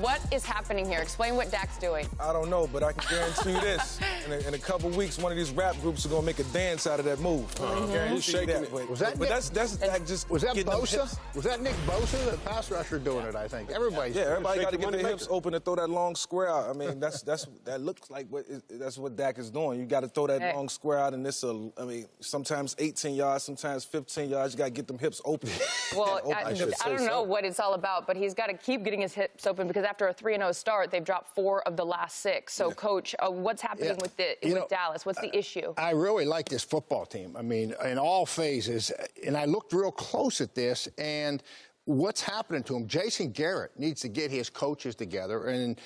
What is happening here? Explain what Dak's doing. I don't know, but I can guarantee you this. In a couple weeks, one of these rap groups are going to make a dance out of that move. I can guarantee you that. Was that but that's Dak just was that getting them Bosa? hips. Was that Nick Bosa, the pass rusher, doing it, I think? Everybody got to get their hips open and throw that long square out. I mean, that looks like that's what Dak is doing. You got to throw that long square out, and sometimes 18 yards, sometimes 15 yards. You got to get them hips open. Well, I don't know what it's all about, but he's got to keep getting his hips open because after a 3-0 start, they've dropped 4 of the last 6. So, Coach, what's happening with Dallas? What's the issue? I really like this football team. I mean, in all phases. And I looked real close at this, and what's happening to him? Jason Garrett needs to get his coaches together and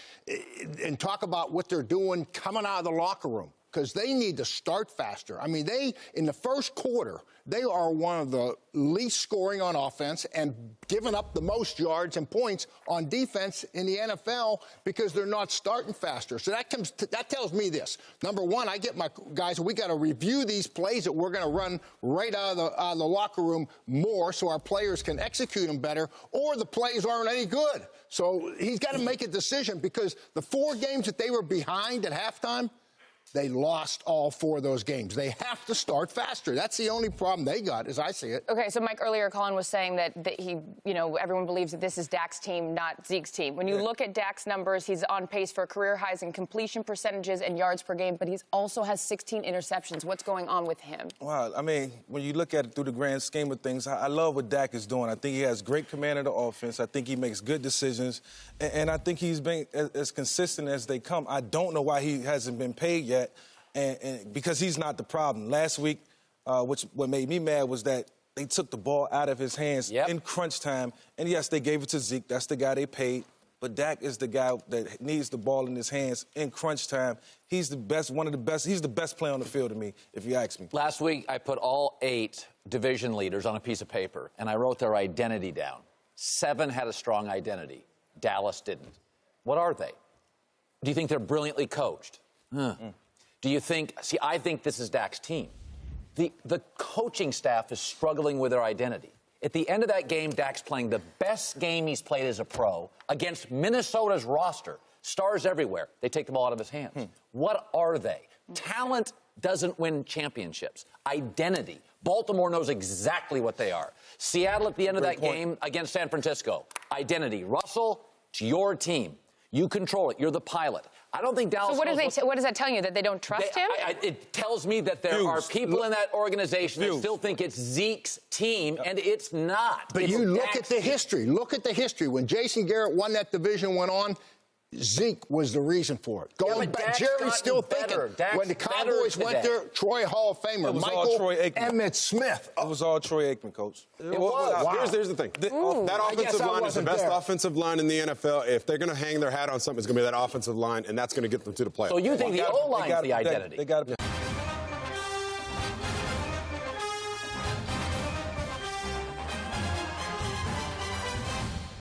talk about what they're doing coming out of the locker room, because they need to start faster. I mean, in the first quarter, they are one of the least scoring on offense and giving up the most yards and points on defense in the NFL because they're not starting faster. So that tells me this. Number one, I get my guys, we got to review these plays that we're going to run right out of the locker room more so our players can execute them better, or the plays aren't any good. So he's got to make a decision, because the 4 games that they were behind at halftime, they lost all 4 of those games. They have to start faster. That's the only problem they got, as I see it. Okay, so Mike, earlier Colin was saying that he, everyone believes that this is Dak's team, not Zeke's team. When you look at Dak's numbers, he's on pace for career highs in completion percentages and yards per game, but he also has 16 interceptions. What's going on with him? Well, I mean, when you look at it through the grand scheme of things, I love what Dak is doing. I think he has great command of the offense. I think he makes good decisions, and I think he's been as consistent as they come. I don't know why he hasn't been paid yet. And because he's not the problem. Last week, what made me mad was that they took the ball out of his hands in crunch time. And, yes, they gave it to Zeke. That's the guy they paid. But Dak is the guy that needs the ball in his hands in crunch time. He's the best, one of the best. He's the best player on the field to me, if you ask me. Last week, I put all 8 division leaders on a piece of paper, and I wrote their identity down. 7 had a strong identity. Dallas didn't. What are they? Do you think they're brilliantly coached? Do you think – see, I think this is Dak's team. The coaching staff is struggling with their identity. At the end of that game, Dak's playing the best game he's played as a pro against Minnesota's roster. Stars everywhere. They take the ball out of his hands. What are they? Talent doesn't win championships. Identity. Baltimore knows exactly what they are. Seattle at the end of that game against San Francisco. Identity. Russell, it's your team. You control it. You're the pilot. I don't think Dallas... So what does that tell you? That they don't trust him? It tells me that there are people in that organization that still think it's Zeke's team, and it's not. But you look at the history. Look at the history. When Jason Garrett won that division, went on, Zeke was the reason for it. Going back, Jerry's still thinking. When the Cowboys went there, Troy Hall of Famer, Michael Emmitt Smith. It was all Troy Aikman, Coach. It was. Wow. Here's the thing. That offensive line is the best offensive line in the NFL. If they're going to hang their hat on something, it's going to be that offensive line, and that's going to get them to the playoffs. So you think the O-line's the identity? They got to be.